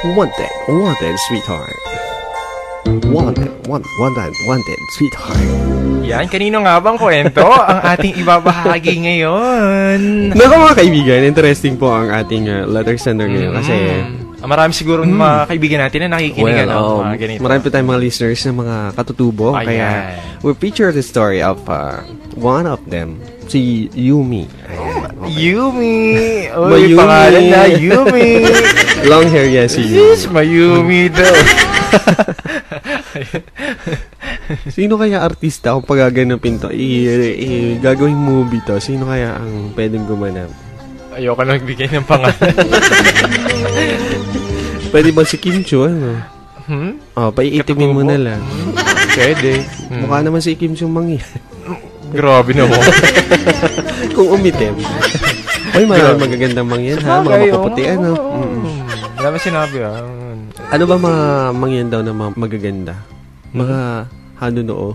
Wanted, sweetheart. Wanted, sweetheart. Yan, kanino nga bang kwento ang ating ibabahagi ngayon? Naku mga kaibigan, interesting po ang ating letter sender ngayon kasi marami siguro mga kaibigan natin na nakikinig ng mga ganito. Marami po tayong mga listeners na mga katutubo. Ayan. Kaya we feature the story of one of them, si Yumi. Okay. Yumi! Uy, pangalan na, Yumi! Long hair yan si Yumi. Yes, Mayumi daw. Sino kaya artista kung pagaganapin to? Gagawing movie to. Sino kaya ang pwedeng gumanap? Ayoko na magbigay ng pangalan. Pwede ba si Kim Chiu? Ano? Paiitimin mo na lang. Pwede. Mukha naman si Kim Chiu Mang yan. Grabe na mo. Kung umitim. Ay, marami magagandang Mang yan, ha? Mga mapuputi, ano? Wala ba sinabi, ha? Ano ba mga Mang yan daw na magaganda? Mga hanunoo?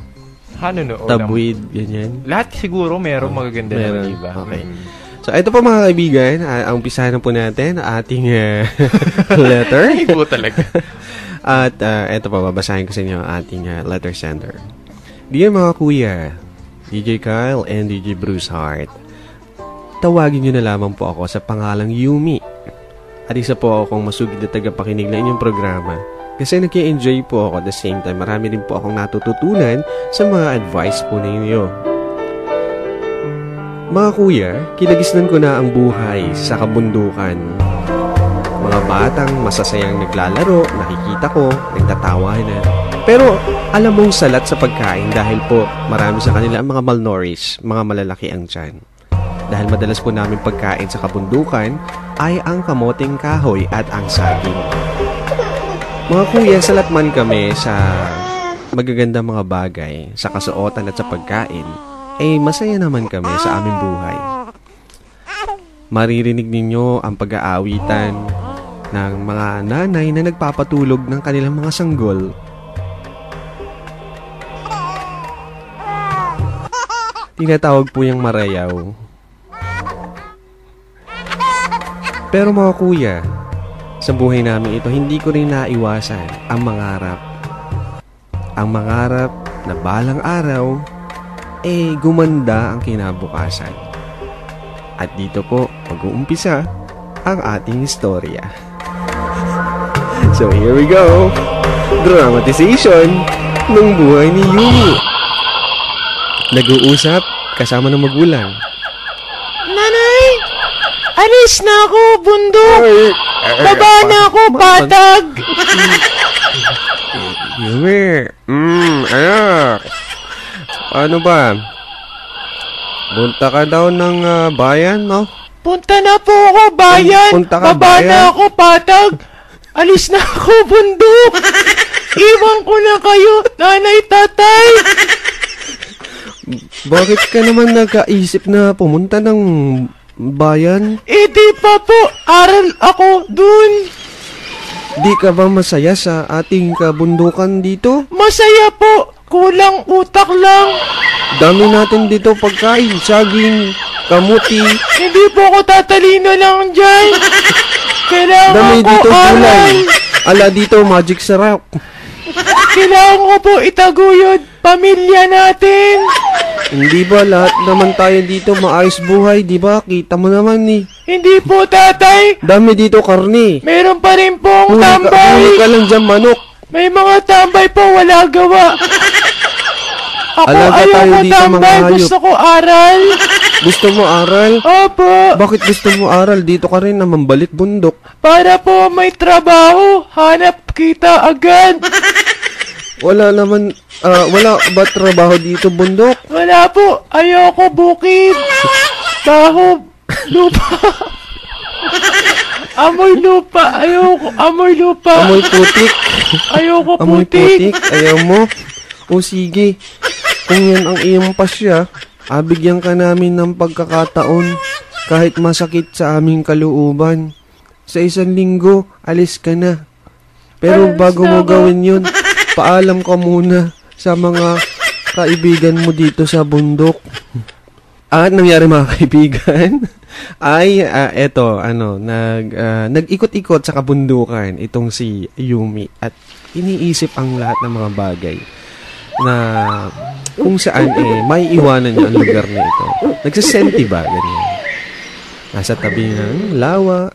Hanunoo. Tabwid, ganyan? Lahat siguro merong magaganda na iba. Okay. So, ito po mga kaibigan, ang umpisahan na po natin, ating letter. Ay po talaga. At ito po, babasahin ko sa inyo ang ating letter sender. Dear mga kuya, DJ Kyle and DJ Bruce Hart, tawagin nyo na lamang po ako sa pangalang Yumi. At isa po akong masugid na tagapakinig na inyong programa. Kasi nag-enjoy po ako at the same time. Marami rin po akong natututunan sa mga advice po ninyo. Mga kuya, kinagisnan ko na ang buhay sa kabundukan. Mga batang masasayang naglalaro, nakikita ko, nagtatawanan. Pero alam mong salat sa pagkain dahil po marami sa kanila ang mga malnourished, mga malalaki ang tiyan. Dahil madalas po namin pagkain sa kabundukan ay ang kamoting kahoy at ang saging. Mga kuya, salat man kami sa magagandang mga bagay, sa kasuotan at sa pagkain, masaya naman kami sa aming buhay. Maririnig ninyo ang pag-aawitan ng mga nanay na nagpapatulog ng kanilang mga sanggol. Tinatawag po yung marayaw. Pero mga kuya, sa buhay namin ito, hindi ko rin naiwasan ang mangarap. Ang mangarap na balang araw, gumanda ang kinabukasan. At dito po, mag-uumpisa ang ating istorya. So here we go! Dramatization ng buhay ni Yumi. Nag-uusap kasama ng magulang. Nanay! Alis na ako, bundok! Baba na ako, patag! Yumi! Anak! Ano ba? Punta ka daw ng bayan, no? Punta na po ako, bayan! Punta ka Baba bayan? na ako, patag! Alis na ako, bundok! Iwan ko na kayo, nanay, tatay! Bakit ka naman nagkaisip na pumunta ng bayan? Di pa po, aral ako dun. Di ka ba masaya sa ating kabundukan dito? Masaya po, kulang utak lang. Dami natin dito pagkain, saging, kamuti. Hindi po ako tatalino lang dyan. Kailangan Dami ko dito aral. gulay. Ala dito, magic sarap. Kailangan ko po itaguyod pamilya natin. Hindi ba lahat naman tayo dito maayos buhay, di ba? Kita mo naman ni. Hindi po, tatay. Dami dito karne. Meron pa rin pong Huli tambay. ka lang dyan, manok. May mga tambay po, wala gawa. Ako Alaga tayo ayoko dito, mga tambay, hayop. gusto ko aral. Gusto mo aral? Opo. Bakit gusto mo aral? Dito ka rin naman balik bundok. Para po may trabaho, hanap kita agad. Wala naman, wala ba trabaho dito bundok? Wala po, ayoko bukid. Baho, lupa. Amoy lupa, ayoko, amoy lupa. Amoy putik. Ayoko Amoy putik. putik. Ayaw mo? O sige, kung yan ang iyong pasya, bigyan ka namin ng pagkakataon kahit masakit sa aming kalooban. Sa 1 linggo, alis ka na. Pero Alis bago na mo ako. gawin yun, paalam ka muna sa mga kaibigan mo dito sa bundok. At nangyari mga kaibigan, ay nag-ikot-ikot sa kabundukan itong si Yumi at iniisip ang lahat ng mga bagay na kung saan may iwanan niya ang lugar na ito. Nagsisenti ba? Ganyan. Nasa tabi ng lawa,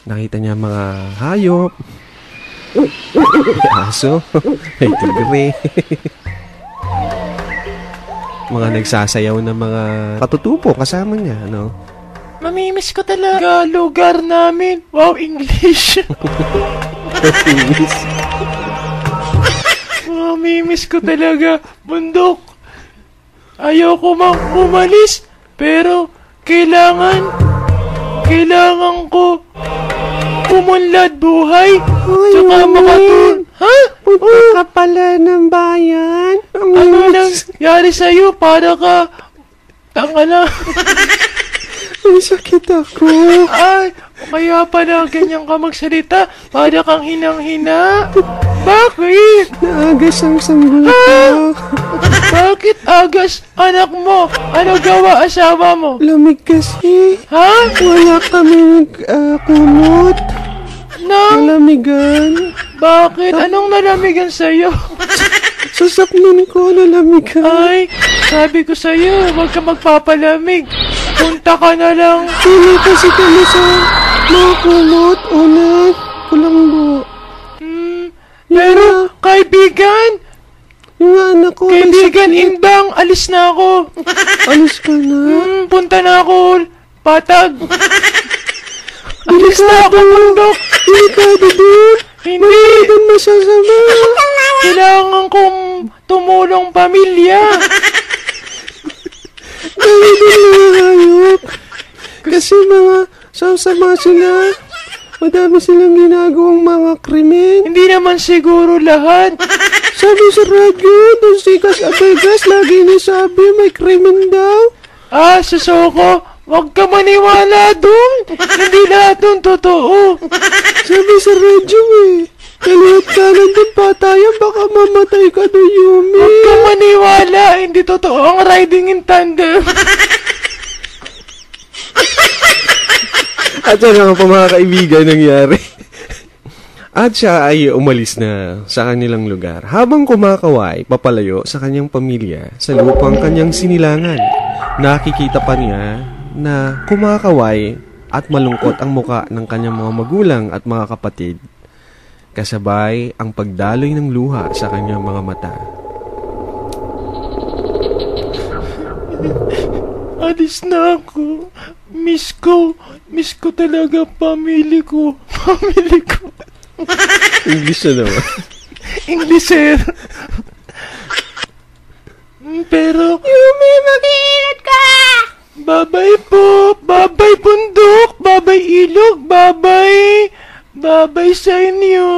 nakita niya mga hayop, may aso, may tigre, mga nagsasayaw na mga patutupo kasama niya, ano? Mamimiss ko talaga lugar namin. Wow, English. Mamimiss ko talaga, bundok. Ayoko mang umalis, pero kailangan ko umunlad buhay. Tsaka makatulong. Ha? Punta ka pala ng bayan. Ano nangyari sa'yo? Para ka tangala. May sakit ako. Ay, kaya pala ganyan ka magsalita. Para kang hinang-hina. Bakit? Naagas ang sanggol ko. Bakit agas anak mo? Ano gawa asawa mo? Lamig kasi. Ha? Wala kaming kumot. Nang? Nalamigan. Bakit? Anong nalamigan sa'yo? Sasapnin ko, nalamigan. Ay, sabi ko sa'yo, huwag ka magpapalamig. Punta ka na lang. Pili kasi kami sa mga kumot. Unan, kulambo. Pero, kaibigan, yung anak ko. kaibigan, Indang, alis na ako. Alis ka na. Punta na ako, patag. Alis na ako, bundok. Hindi ka doon. Hindi. Doon masasama. Kailangan kong tumulong pamilya. Dahil din mga hayop. Kasi mga sasama sila. Madami silang ginagawang mga krimen. Hindi naman siguro lahat. Sabi sa radyo, doon si Gas Abegas, lagi nasabi may krimen daw. Susoko, huwag ka maniwala dun. Hindi lahat dun totoo. Sabi sa radyo kalihat ka nandun patayan, baka mamatay ka doon, Yumi. Huwag ka maniwala, hindi totoo ang riding in tandem. At yan nga po mga kaibigan nangyari. At siya ay umalis na sa kanilang lugar habang kumakaway papalayo sa kanyang pamilya sa lupang kanyang sinilangan. Nakikita pa niya na kumakaway at malungkot ang muka ng kanyang mga magulang at mga kapatid. Kasabay ang pagdaloy ng luha sa kanyang mga mata. Alis na ako. Miss ko talaga pamilya ko. English na naman. English, sir. Pero, Yumi, mag-iingat ka! babay po. Babay bundok. Babay ilog. Babay sa inyo.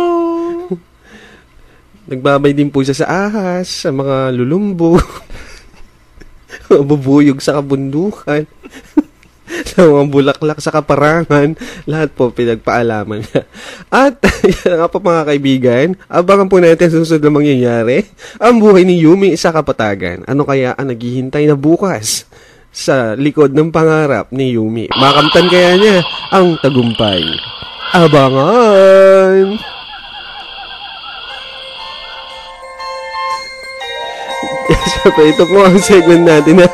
Nagbabay din po siya sa ahas, sa mga lulumbo. Bubuyog sa kabundukan. Sa mga bulaklak sa kaparangan. Lahat po pinagpaalaman niya. At, yan nga po mga kaibigan, abangan po natin sa susunod na mangyayari ang buhay ni Yumi sa kapatagan. Ano kaya ang naghihintay na bukas sa likod ng pangarap ni Yumi? Makamtan kaya niya ang tagumpay. Abangan! Siyempre, ito po ang segment natin na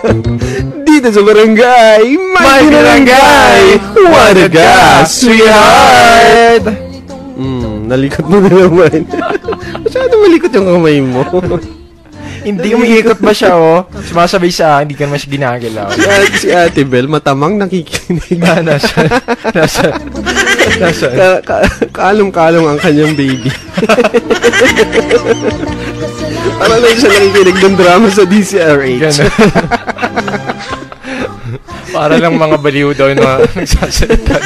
dito sa Barangay May Barangay! What a gas, sweetheart! Nalikot mo na naman. Masyado malikot yung kamay mo. Hindi umiikot ba siya, oh? Sumasabay sa hindi ka naman siya ginagalaw. Si Ate Bel, matamang nakikinig. Nasa. Kalong-kalong ang kanyang baby. Parang lang siya nakikinig ng drama sa DCRH. Para lang mga baliw daw yung mga nagsasalita.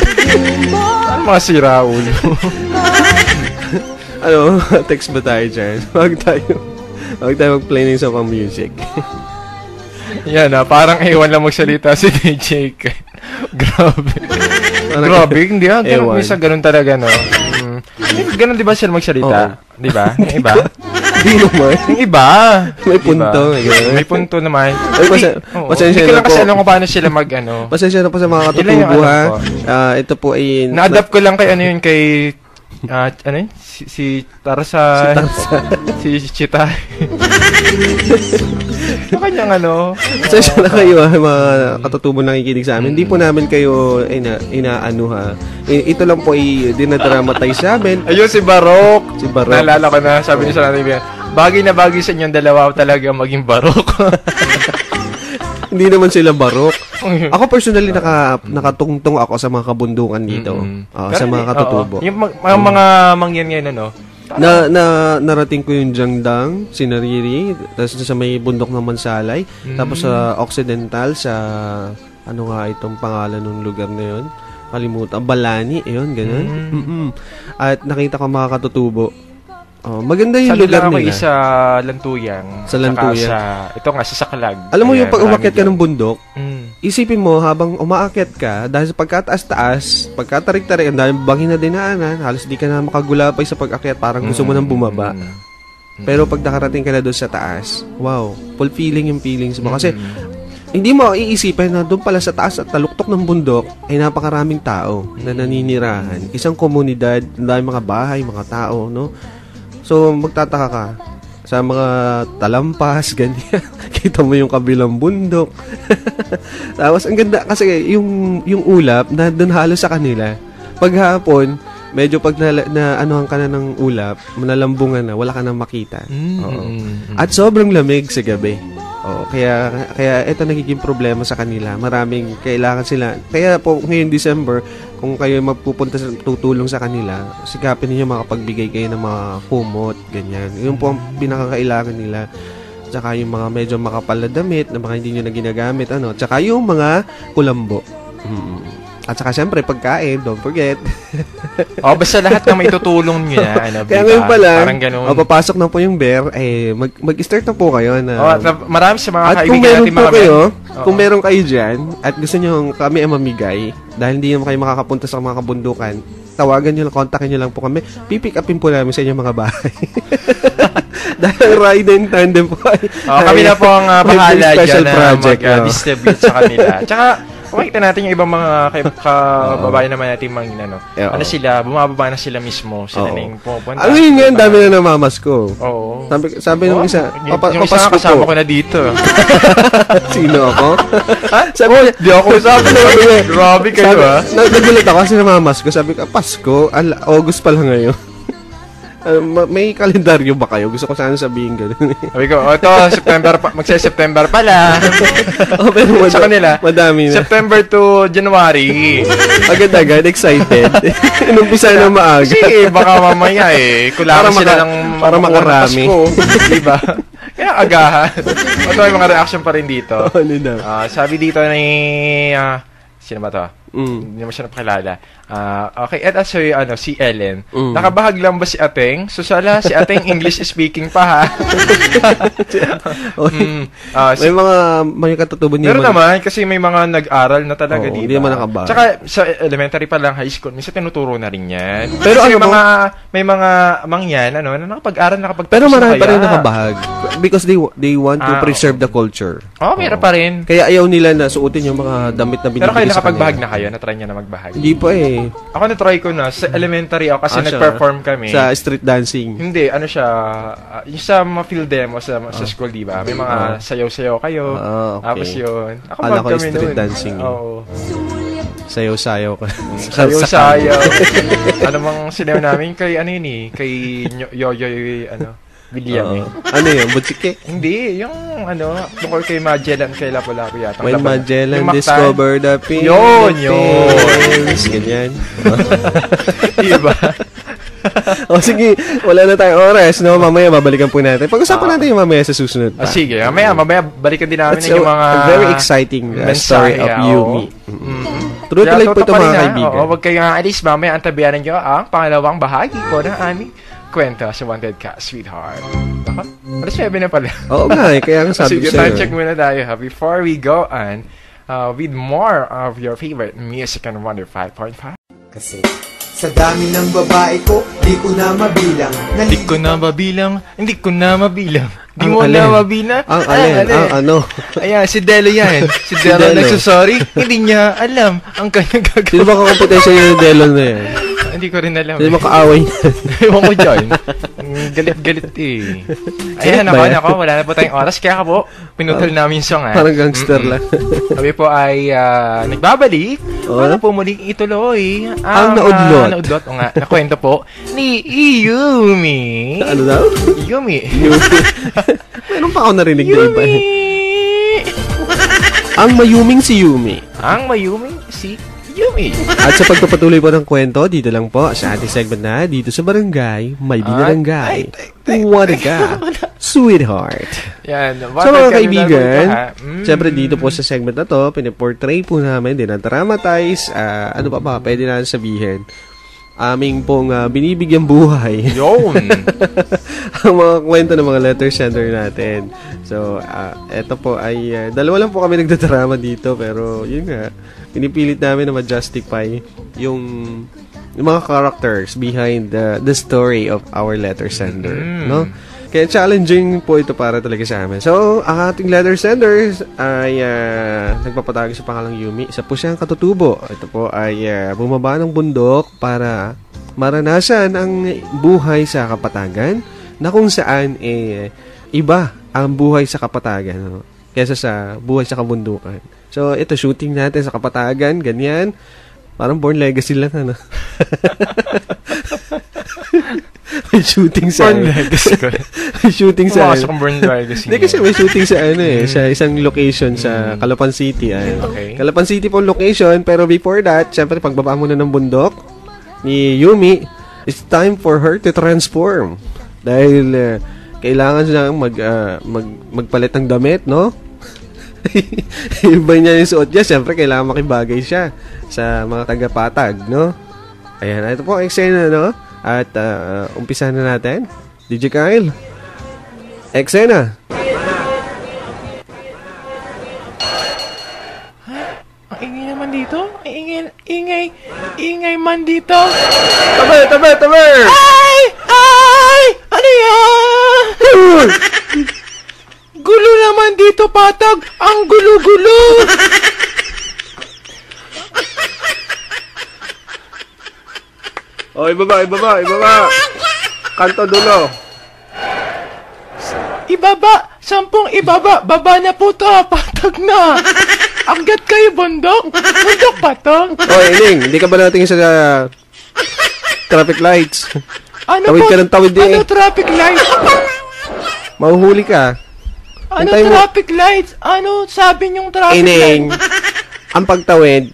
Mga siraulo. Ano, text ba tayo dyan? Huwag tayo mag-play ng isang pang music. Yan parang ewan lang magsalita si DJ. Grabe. Grabe, hindi Ewan. Minsan ganun talaga, no? Ganun di ba sila magsalita? Di ba? Yung iba? Hindi naman. Yung iba. May punto. May punto naman. Ay, pasensya Hindi ko na lang po. kasi alam kung paano sila Pasensya na po sa mga Yun lang katutubo, yung ha. alam ko. Ito po ay... Na-adapt ko lang kay kay ano yun? Si Tarzan. Si Cheetah. Yung kanyang Pasensya na kayo, ha, mga katutubo nakikinig sa amin. Hindi po namin kayo inaano, ha. Ito lang po ay dinadramatize sa amin. Ayun, si Barok. Si Barok. Naalala ko na, sabi niya sa natin, bagay na bagay sa inyong dalawa talaga maging Barok. Hindi naman sila barok. Ako personally nakatungtong ako sa mga kabundukan dito. Sa mga katutubo. Yung mga mangyan ngayon, Narating ko yung Jiangdang, Sinariri, tapos sa may bundok ng Mansalay, tapos sa Occidental, sa ano nga itong pangalan ng lugar na yun? Kalimutan. Balani, yun, ganun. At nakita ko mga katutubo. Maganda yung lugar nila. Sa Lantuyang. Sa Lantuyang. Ito nga, sa Saklag. Alam mo yung pag umakyat ka ng bundok, isipin mo habang umaakyat ka, dahil sa pagkataas-taas, pagkatarik-tarik, ang dahil bangin na dinaanan, halos di ka na makagulapay sa pag-akyat, parang gusto mo nang bumaba. Pero pag nakarating ka na doon sa taas, wow, fulfilling yung feelings mo. Kasi, hindi mo iisipin na doon pala sa taas at taluktok ng bundok ay napakaraming tao na naninirahan. Isang komunidad, ang dahil mga bahay, mga tao, no? So, magtataka ka sa mga talampas, ganyan. Kita mo yung kabilang bundok. Tapos, ang ganda, kasi yung ulap, na doon halos sa kanila. Paghapon, medyo pag anuhan ka na ng ulap, manalambungan na, wala ka nang makita. At sobrang lamig sa gabi. Kaya ito nagiging problema sa kanila. Maraming kailangan sila. Kaya po ngayon December, kung kayo magpupunta tutulong sa kanila, sikapin niyo makapagbigay kayo ng mga kumot, ganyan. Yun po ang pinakakailangan nila. Tsaka yung mga medyo makapal na damit na mga hindi nyo na ginagamit, tsaka yung mga kulambo. At saka siyempre, pagkain, don't forget. Basta lahat na may tutulong nyo na. Kaya ngayon pa lang, papasok na po yung bear, mag-start na po kayo. Marami sa mga kaibigan natin mga kayo, kung meron kayo dyan, at gusto nyo kami mamigay, dahil hindi naman kayo makakapunta sa mga kabundukan, tawagan nyo lang, kontakin nyo lang po kami. Pipick upin po namin sa inyong mga bahay. Dahil ride and tandem po. Kami na po ang bahala dyan na mag-distribute sa kanila. Tsaka, makikita natin yung ibang mga kababayan naman natin sila, bumababa na sila mismo. Sila na yung pupunta. Ano yun nga, dami na namamas ko. Oo. Sabi nung isa, yung isa kasama ko na dito. Sino ako? Sabi, di ako kasama. Grabe kayo Nagulat ako kasi namamas ko. Sabi ko, Pasko, August pa lang ngayon. May kalendaryo ba kayo? Gusto ko sana sabihin gano'n. Sabi ko, ito, magsa-September pala. Pero sa kanila, madami na. September to January. Agad-agad, excited. Inumpisa na maaga. Kasi baka mamaya kulangan sila ng para makarami. Diba? Kaya agahan. Ito yung mga reaction pa rin dito. Sabi dito ni... sino ba to? Hindi naman siya napakilala. Okay, at si Ellen. Nakabahag lang ba si Ateng? So, sala, si Ateng English speaking pa, ha? May katutubo niya. Meron naman, kasi may mga nag-aral na talaga dito. Hindi naman nakabahag. Tsaka, sa elementary pa lang, high school, minsan tinuturo na rin yan. Pero may mga mangyan, na nakapag-aral, pero marami pa rin nakabahag. Because they want to preserve the culture. Meron pa rin. Kaya ayaw nila na suotin yung mga damit na binibigay sa kanila. Pero kayo nakapag-bahag na kayo? Na-try niya na magbahag? Hindi pa eh. Ako na-try ko na. Sa elementary ako kasi nag-perform kami. Sa street dancing? Hindi. Yung sa field demo sa school, di ba? May mga sayaw-sayaw kayo. Okay. Tapos yun. Akala ko yung street dancing. Oo. Sayaw-sayaw ka. Sayaw-sayaw. Ano mang sinayaw namin kay kay Yoyoy, William. Ano yun? Butsike? Hindi. Yung tungkol kay Magellan, kay Lapu-Lapu yata. When Magellan discovered the Philippines. Yun. Ganyan. Diba? Sige. Wala na tayong oras. No? Mamaya babalikan po natin. Pag-usapan natin yung mamaya sa susunod pa. Sige. Mamaya balikan din namin yung mga... very exciting story of Yumi. True to life po ito mga kaibigan. Huwag kayong alis. Mamaya antabiyanan nyo ang pangalawang bahagi ko ng aming kwento sa Wanted Ka, Sweetheart. Alas 9 na pala. Oo nga kaya ang sabi ko sa'yo. Time check muna tayo before we go on with more of your favorite music on Wonder 5.5. Kasi Sa dami ng babae ko, di ko na mabilang. Hindi ko na mabilang. Di mo na mabilang? Ang ano? Ayan, si Delo yan. Si Delo nagsasorry, hindi niya alam ang kanyang gagawin. Sino ba kakompetensya yung Delo na yan? Hindi ko rin alam. Sino makaaway niya? Ewan ko dyan. Galit eh. Ayan, nako, wala na po tayong oras. Kaya ka po, pinutol namin yung song. Parang gangster lang. Kami po ay nagbabalik para po muling ituloy ang naudlot. O nga, nakwento po ni Yumi. Ano daw? Yumi. Meron pa ako narinig na iba. Ang mayuming si Yumi. Ang mayuming si Yumi. At sa pagpapatuloy po ng kwento, dito lang po sa ating segment na dito sa Barangay, May Binarangay. What a ka, sweetheart. Yan. So mga kaibigan, siyempre dito po sa segment na to, piniportray po namin, dinadramatize, ano pa ba, pwede na sabihin, aming pong binibigyang buhay. Yun! Ang mga kwento ng mga letter sender natin. So, eto po ay, dalawa lang po kami nagdadrama dito, pero yun nga, pinipilit namin na ma-justify yung mga characters behind the story of our letter sender, no? Kaya challenging po ito para talaga sa amin. So, ang ating letter senders ay nagpapatagay sa pangalang Yumi. Isa po siyang katutubo. Ito po ay bumaba ng bundok para maranasan ang buhay sa kapatagan na kung saan iba ang buhay sa kapatagan, no? Kesa sa buhay sa kabundukan. So, ito, shooting natin sa kapatagan, ganyan. Parang Born Legacy lang, ano? May shooting sa... Born Legacy ko. May shooting sa... Pumasok ang Born Legacy. Hindi, kasi may shooting sa sa isang location sa Calapan City. Okay. Calapan City po location, pero before that, syempre, pagbaba muna ng bundok ni Yumi, it's time for her to transform. Dahil kailangan siyang magpalit ng damit, no? Iba niya yung suot niya. Siyempre, kailangan makibagay siya sa mga tagapatag, no? Ayan, ito po ang eksena, no? At umpisa na natin. DJ Kyle, eksena. Ang ingay naman dito? Ingay man dito? Tabi! Ay! Ano yan? Gulo naman dito, patag! Ang gulo-gulo! Oh, ibaba! Kanto dulo. Ibaba! 10 ibaba! Baba na po to! Patag na! Agad kayo, bundok! Bundok pa to! Oh, Ining, hindi ka ba natingin sa traffic lights? Ano tawid po? ka ng tawid din. Ano traffic lights? Mahuhuli ka. Ano traffic lights? Ano sabi niyong traffic Ining, lights? ang pagtawid,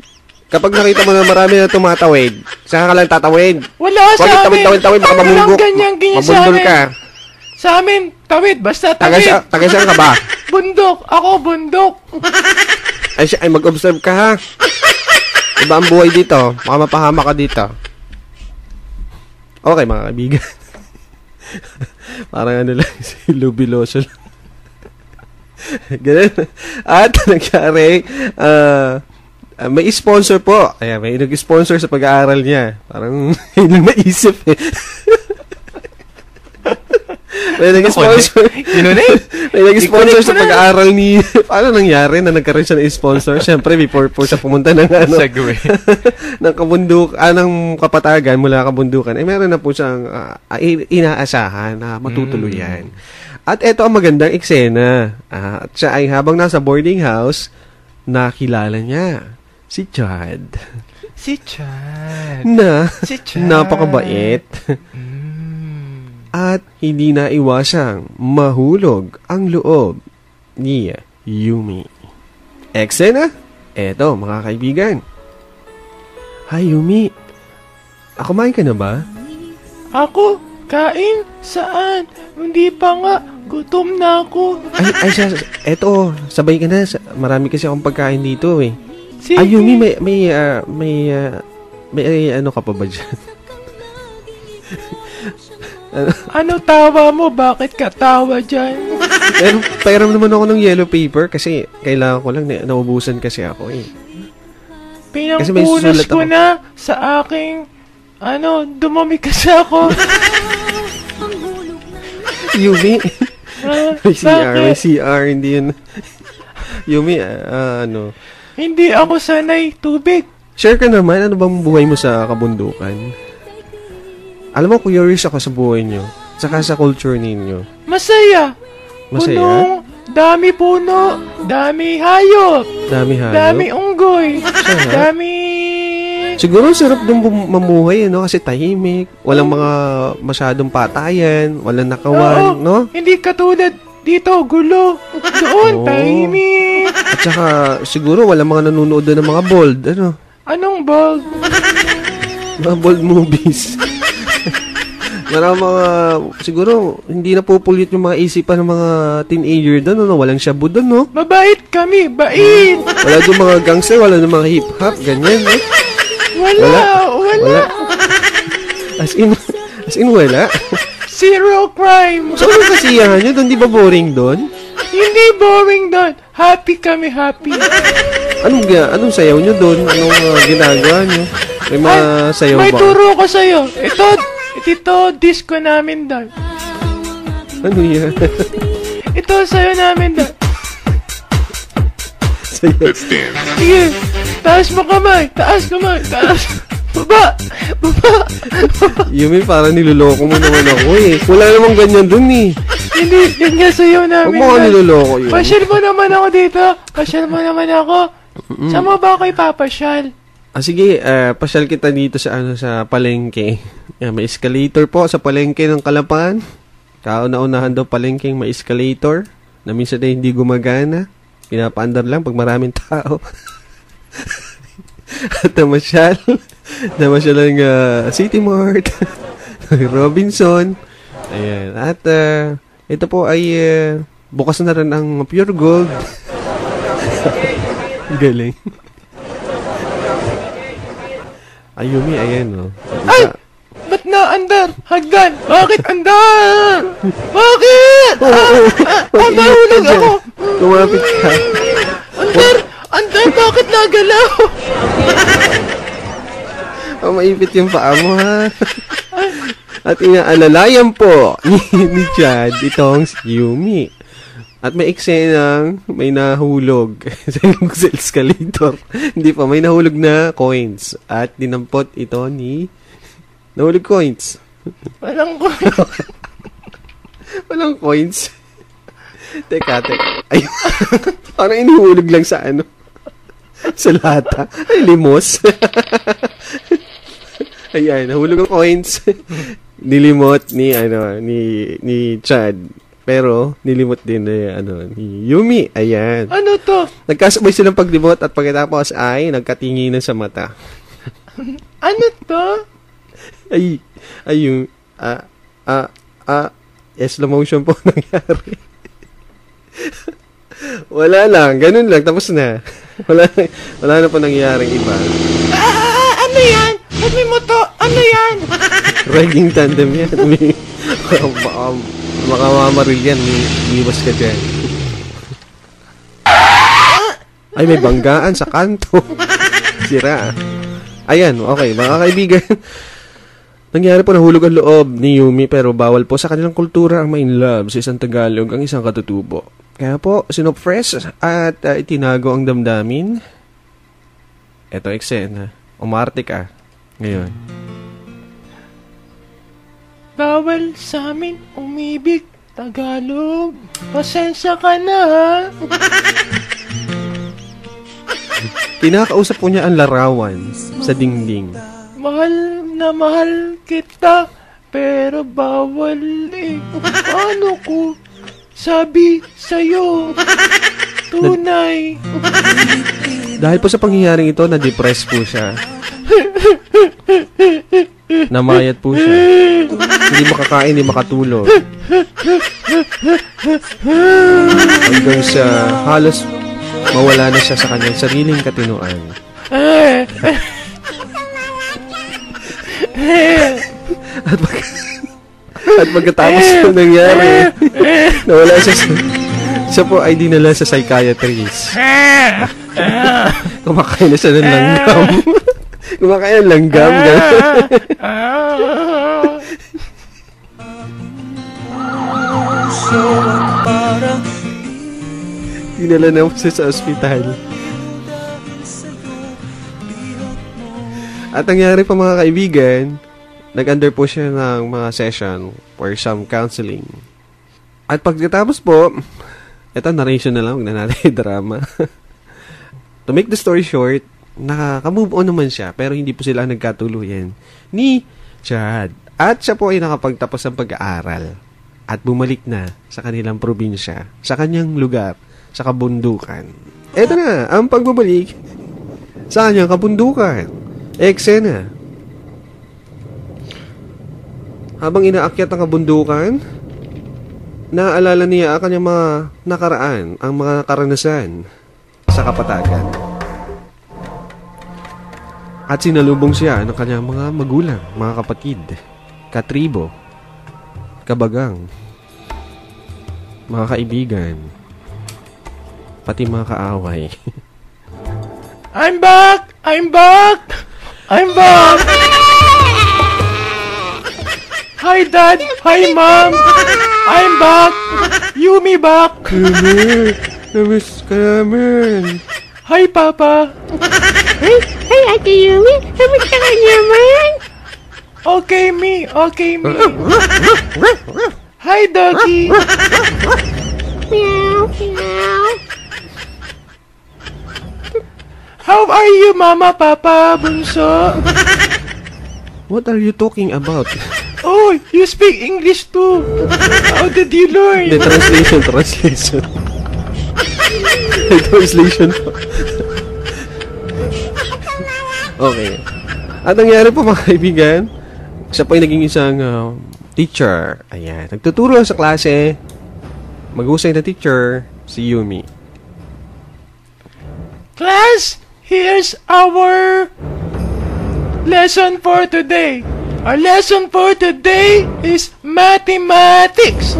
kapag nakita mo na marami na tumatawid, saan ka lang tatawid? Wala sa amin. Tawid, baka mamunggo. Ganyan Mabundol ka. Sa amin, tawid. Basta tawid. Taga saan ka ba? Bundok. Ako, bundok. Ay, mag-observe ka, ha? Iba ang buhay dito. Baka mapahama ka dito. Okay, mga kaibigan. Parang ano lang, si Lubiloso lang. Ganun. At nangyari, may sponsor po. Kaya may nag-sponsor sa pag-aaral niya. Parang hindi maisip eh. May nag-sponsor. May nag-sponsor sa pag-aaral ni... Paano nangyari na nagkaroon siya ng sponsor? Siyempre, before po siya pumunta ng ano... Segway. ng kabunduk... ng kapatagan mula kabundukan. Meron na po siyang inaasahan na matutuluyan. At ito ang magandang eksena. At siya ay habang nasa boarding house, nakilala niya si Chad. Napakabait. At hindi na iwasang mahulog ang loob ni Yumi. Eksena? Eto, mga kaibigan. Hi, Yumi. Kumain ka na ba? Ako? Kain? Saan? Hindi pa nga. Gutom na ako. Eto, sabay ka na. Marami kasi akong pagkain dito eh. Sige. Ay, Yumi, may ano ka pa ba dyan? Ano tawa mo? Bakit ka tawa dyan? Pairam naman ako ng yellow paper kasi kailangan ko lang, naubusan kasi ako eh. Pinangpunas ko na sa aking Dumami kasi ako. Yumi. May CR, hindi yun. Yumi, Hindi ako sanay tubig. Share ka naman, ano bang buhay mo sa kabundukan? Alam mo, curious ako sa buhay nyo. Saka sa culture ninyo. Masaya. Masaya? Dami puno. Dami hayop. Dami unggoy. Dami... Siguro sarap dong mamuhay, kasi tahimik. Walang mga masyadong patayan. Walang nakawan, no? Hindi katulad dito, gulo. Doon, tahimik. At saka, siguro walang mga nanonood doon ng mga bold, Anong bold? Mga bold movies. Marami mga, siguro, hindi na pupulit yung mga isipan ng mga teenager doon, Walang shabu doon, no? Mabait kami, bait! Wala doon mga gangster, wala doon mga hip-hop, ganyan, no? Wala. As in, wala. Zero crime. So, anong kasiyahan nyo doon? Di ba boring doon? Hindi boring doon. Happy kami, happy. Anong sayaw nyo doon? Anong ginagawa nyo? May mga sayaw ba? May turo ko sa'yo. Ito, disco namin doon. Ano yan? Ito, sayo namin doon. Let's dance. Sige, taas mo kamay. Taas. Baba. Yumi, parang niloloko mo naman ako eh. Wala namang ganyan dun eh. Hindi, yun nga sayo namin. Huwag mo ka niloloko yun. Pasyal mo naman ako dito. Saan mo ba ako ipapasyal? Sige, pasyal kita dito sa palengke. May escalator po sa palengke ng Kalapan. Kauna-unahan daw palengke may escalator na minsan ay hindi gumagana. Pinapaandar lang pag maraming tao. At namasyal ng City Mart, Robinson. Ayan. At ito po ay bukas na rin ang Pure Gold. Galing. Ayumi, ayan, Ay! Ba't na andar? Hagdan! Bakit andar? Bakit? Mahulog ako! Lumapit ka. Andar, bakit nagalaw? Maipit yung paa mo, ha? At inaalalayan po ni Chad itong si Yumi. At may eksenang may nahulog sa escalator. Hindi pa, may nahulog na coins. At dinampot ito ni nahulog coins. Walang coins. Walang coins. Teka. Ay, parang inuhulog lang sa sa lata. Ay, limos. Ayan, nahulog ang coins. Nilimot ni Chad. Pero nilimot din ni Yumi. Ayan. Ano to? Nagkasabay silang paglimot at pagkatapos ay nagkatinginan sa mata. Ano to? Ay yung slow motion po nangyari. Wala lang, ganun lang, tapos na. Wala na po nangyaring iba. Ano yan? Ba't may moto? Ano yan? Riding tandem yan. Baka mamaril yan. Iwas ka dyan. Ay, may banggaan sa kanto. Sira. Ayan, okay. Mga kaibigan, nangyari po nahulog ang loob ni Yumi pero bawal po sa kanilang kultura ang ma-in love sa isang Tagalog ang isang katutubo. Kaya po, sinoppress at itinago ang damdamin. Eto, eksena. Umarte ka. Ngayon. Bawal sa amin umibig Tagalog. Pasensya ka na, ha? Kinakausap po niya ang larawan sa dingding. Mahal na mahal kita, pero bawal eh. Paano ko sabi sa'yo? Tunay. Dahil po sa pangyayaring ito, na-depress po siya. Namayat po siya. Hindi makakain, hindi makatulog. Hanggang sa halos mawala na siya sa kanyang sariling katinuan. At pagkatapos ng nangyari, nawala siya po ay dinala sa psychiatrist. Kumakain na siya ng langgam. Kumakain ng langgam. Dinala na po siya sa ospital. At nangyari pa mga kaibigan, nag-under po siya ng mga session for some counseling. At pagkatapos po, ito narration na lang, huwag na natin drama. To make the story short, nakaka-move on naman siya, pero hindi po sila nagkatuluyan ni Chad. At siya po ay nakapagtapos ng pag-aaral at bumalik na sa kanilang probinsya, sa kanyang lugar, sa kabundukan. Ito na, ang pagbabalik sa kanyang kabundukan. Eksena. Habang inaakyat ang kabundukan, naaalala niya ang kanyang mga nakaraan, ang mga karanasan sa kapatagan. At sinalubong siya ng kanyang mga magulang, mga kapatid, katribo, kabagang, mga kaibigan, pati mga kaaway. I'm back! I'm back! I'm back! Hi, Dad! Hi, Mom! I'm back! Yumi back! Yumi! Namiss ka namin! Hi, Papa! Hey, Ate Yumi! Kamusta ka naman? Okay, me! Okay, me! Hi, Doggy! Meow, meow. How are you, Mama, Papa, Bunso? What are you talking about? Oh, you speak English too! How did you learn? The translation. Translation po. Okay. At nangyari po mga kaibigan, siya po ay naging isang teacher. Ayan. Nagtuturo sa klase. Mag-usay na teacher, si Yumi. Class, here's our lesson for today. Our lesson for today is mathematics.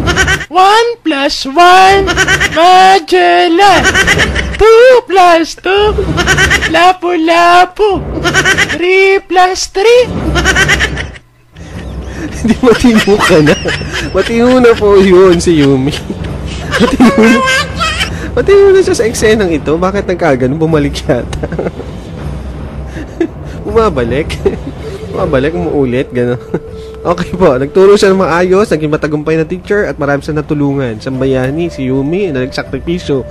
1 plus 1, Magellan. 2 plus 2, Lapu-Lapu. 3 plus 3. Hindi matino ka na. Matino na po yun si Yumi. Matino na siya sa eksenang ito. Bakit nagkagano? Bumalik yata. Bumabalik, umuulit, gano'n. Okay po, nagturo siya ng maayos, naging matagumpay na teacher at marami siya natulungan. Sambayani, si Yumi, na nagsakripisyo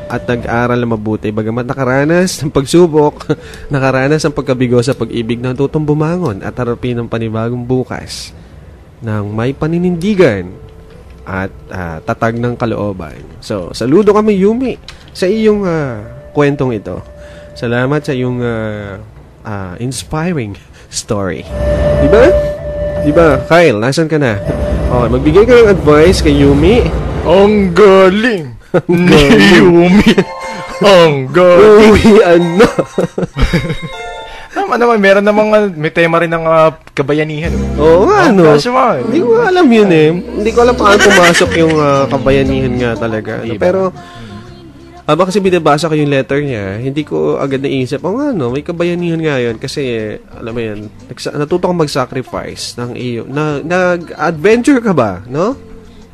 at nag-aral na mabuti. Bagamat nakaranas ng pagsubok, nakaranas ng pagkabigo sa pag-ibig na tutong bumangon at harapin ng panibagong bukas ng may paninindigan at tatag ng kalooban. So, saludo kami Yumi sa iyong kwentong ito. Salamat sa iyong inspiring story. Diba? Kyle, nasan ka na? Okay, magbigay ka ng advice kay Yumi. Ang galing ni Yumi. Ang galing. Uy, ano? Meron namang may tema rin ng kabayanihan. Oo nga, ano? Hindi ko alam yun eh. Hindi ko alam paano pumasok yung kabayanihan nga talaga. Ano? Pero, habang kasi binabasa ko yung letter niya, hindi ko agad naisip, may kabayanihan nga yun. Kasi, alam mo yan, natuto kang mag-sacrifice ng iyo. Nag-adventure ka ba, no?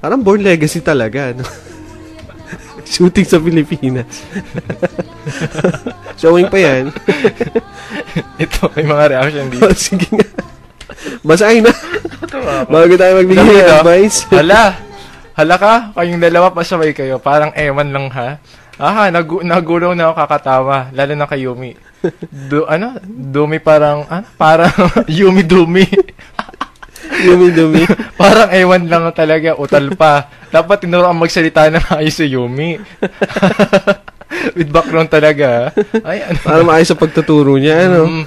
Parang Born Legacy talaga, no? Shooting sa Pilipinas. Showing pa yan. Ito, may mga reaction dito. Sige nga. Basahin na. Bago tayo magbigay ng advice. Hala ka, kayong dalawa pasaway kayo. Parang ewan lang ha. Nagulaw na ako kakatawa. Lalo na kay Yumi. Dumi parang Yumi-dumi. Yumi-dumi. Parang ewan lang talaga, utal pa. Dapat tinuro ang magsalita na maayos si Yumi. With background talaga. Ay, ano? Para maayos sa pagtuturo niya, ano?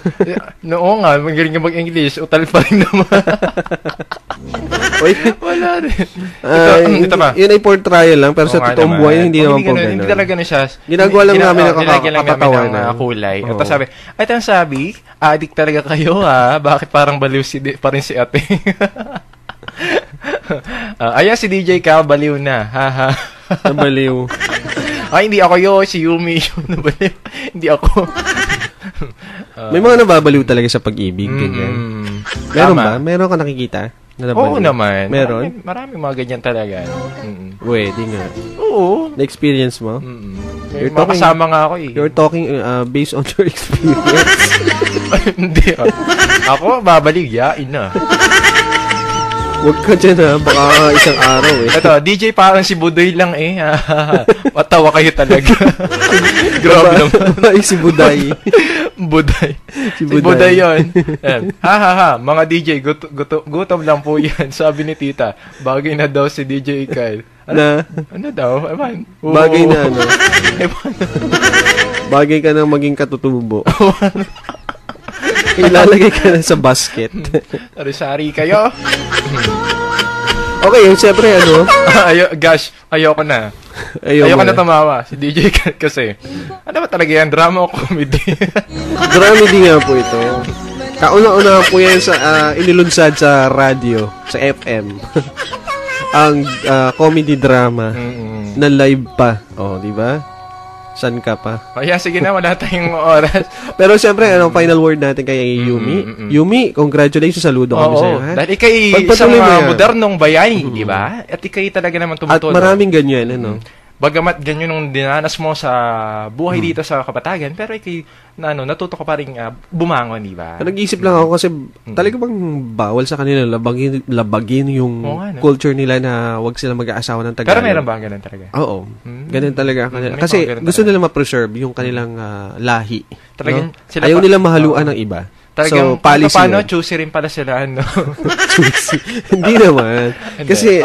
Oo nga, magaling nga mag-English. Utal pa rin naman. Wala rin. Ito ba? Yun ay for trial lang, pero sa totoong buhay, hindi naman po gano'n. Hindi talaga na siya. Ginagawa lang namin ang kapatawa ng kulay. At sabi, addict talaga kayo ha. Bakit parang baliw pa rin si ate? Ayan si DJ Cal, baliw na. Haha. Nabaliw. Ay, hindi ako yun. Si Yumi yun. Nabaliw. Hindi ako. May mga nababaliw talaga sa pag-ibig, ganyan. Meron ba? Meron ka nakikita? Oo naman. Meron? Marami mga ganyan talaga. Pwede nga. Oo. Na-experience mo? May makasama nga ako eh. You're talking based on your experience. Hindi. Ako, babaliw. Yain na. Huwag ka dyan baka isang araw eh. Ito, DJ parang si Budoy lang eh. Matawa kayo talaga. Grabe naman. Ay, si Buday. Buday. Si Buday yun. Mga DJ, gutom lang po yan. Sabi ni tita, bagay na daw si DJ Kyle. Ano daw? Ewan. Bagay na ano? Bagay ka nang maging katutubo. Ilalagay ka na sa basket. Sari-sari kayo. Okay, siyempre ano? Ayoko na. Ayoko na tumawa. Si DJ kasi. Ano ba talaga yan? Drama o comedy? Dramedy nga po ito. Kauna-una po yan sa inilunsad sa radio, sa FM. Ang comedy drama na live pa. Oh, di ba? San ka pa? Sige na, wala tayong oras. Pero siyempre, final word natin kay Yumi. Yumi, congratulations, saludo kami sa'yo. Dahil ikay isang modernong bayani, di ba? At ikay talaga naman tumutulong. At maraming ganyan, ano? Bagamat ganyan nung dinanas mo sa buhay dito sa Kapatagan, pero ikay natuto ka pa rin bumangon, di ba? Nag-iisip lang ako kasi talaga bang bawal sa kanila labagin yung culture nila na wag sila mag-aasawa ng Tagalog. Pero meron ba ganun talaga? Oo. Ganun talaga kanila. Kasi gusto nila ma-preserve yung kanilang lahi. Talagang ayaw nila mahaluan ng iba. Talagang policy paano choosy rin pala sila, ano? Choosy? Hindi naman. Kasi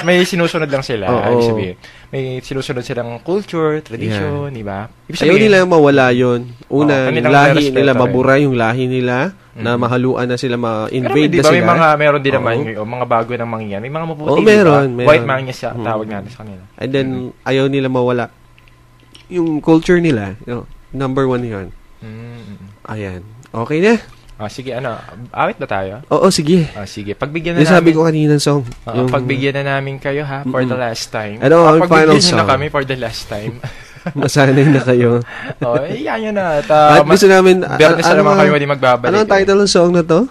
may sinusunod lang sila. Ibig sabihin, may sinusunod silang culture, tradition, di ba? Ayaw nila mawala yun. Una, lahi nila, mabura yung lahi nila, na mahaluan na sila, ma-invade na sila. Meron din naman yung mga bago ng mga yan. May mga mabuti, meron. White man niya tawag natin sa kanila. And then, ayaw nila mawala yung culture nila. Number 1 yun. Ayan. Okay na. Sige, awit ba tayo? Oo, sige. Sige, pagbigyan na namin. Sabi ko kanina song. Pagbigyan na namin kayo, ha, for the last time. Ang final Pagbigyan song. na kami for the last time. Masanay na kayo. Yan na. At gusto namin, Bernes na naman kami hindi magbabalik. Ano ang title ng song na to?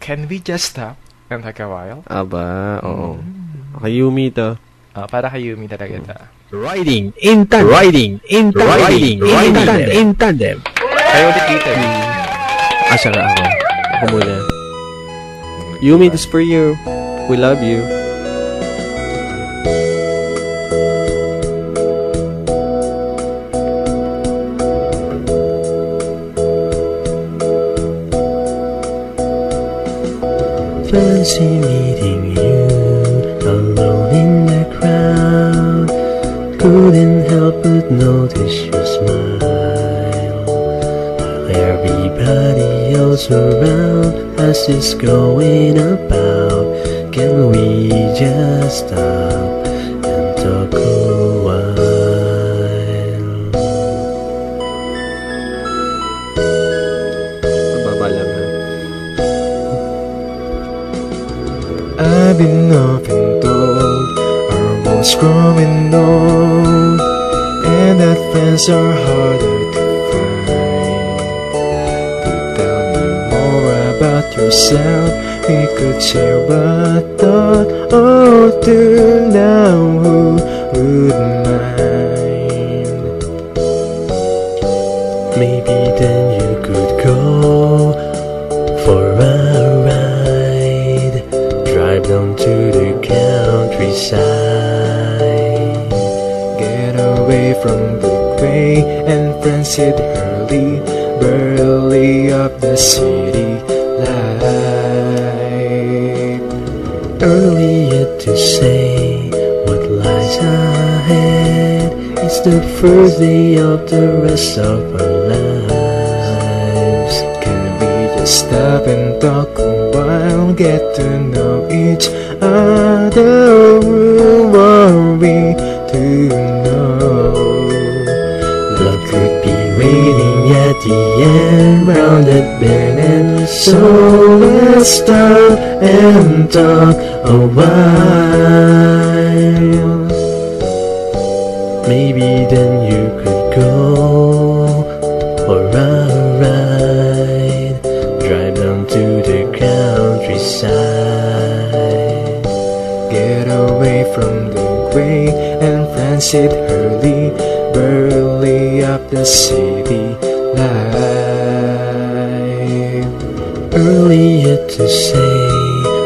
Can we just stop and take a while? Aba, oo. Okay, Yumi to. Para kay Yumi talaga ito. Riding in tandem. Kayo ulit dito. Saka ako. Ako muna. Yumi, this for you. We love you. Fancy meeting you alone in the crowd. Couldn't help but notice your smile. Everybody else around us is going about. Can we just stop and talk a while? Mababa lang ha. I've been often told our walls growing old, and that friends are harder to yourself, we could share a thought or two. Now who would mind? Maybe then you could go for a ride, drive down to the countryside, get away from the gray and rancid hurly-burly of the city life. Early yet to say what lies ahead. It's the first day of the rest of our lives. Can we just stop and talk a while, get to know each other? Who are we to know? Love could be waiting at the end, round that bend, and so let's stop and talk a while. Maybe then you could go for a ride. side. Get away from the gray and France it burly up the city life. Earlier to say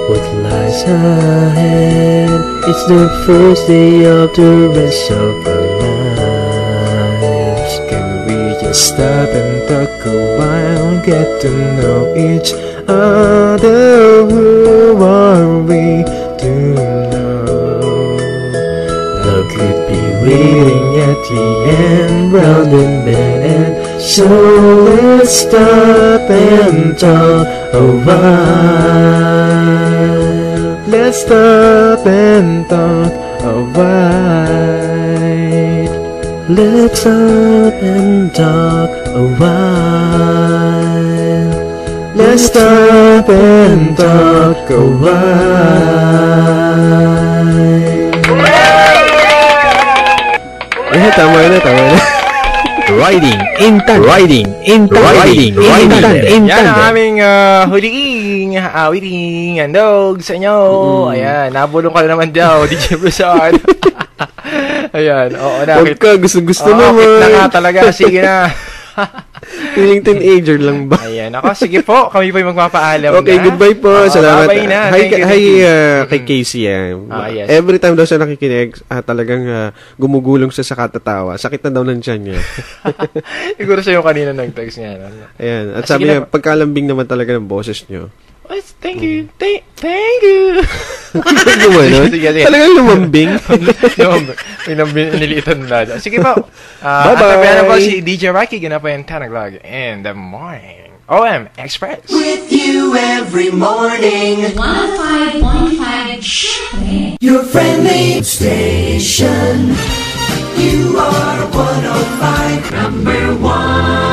what lies ahead. It's the first day of the rest of our lives. Can we just stop and talk a while, get to know each other? Who are we to know? Love could be waiting at the end, round and bend, so let's stop and talk a while. Let's stop and talk a while. Let's stop and talk a while. Let's stop and talk a while. Tama na. Riding in tandem. Yan ang aming huling awiting andog sa inyo. Ayan, nabulong ka na naman daw, DJ Broussard. Ayan, oo na. Huwag ka, gusto naman. Na nga talaga, sige na. Feeling teenager lang ba? Ayan, ako, sige po, kami po yung magpapaalam okay, goodbye po. Salamat. Bye na. Hi kay Casey. Yes. Every time daw siya nakikinig, talagang gumugulong siya sa katatawa. Sakit na daw ng tiyan niya. Siguro siya yung kanina nag-text niya. Ayan. At sabi niya, pagkalambing naman talaga ng boses niyo. Thank you. Thank you. Talagang lumambing. Nilitan na. Sige po. Bye-bye. At tabi na po si DJ Rocky. Gana po yung 10 o'clock in the morning. OM Express. With you every morning. 105.5 syempre. Your friendly station. You are 105. Number 1.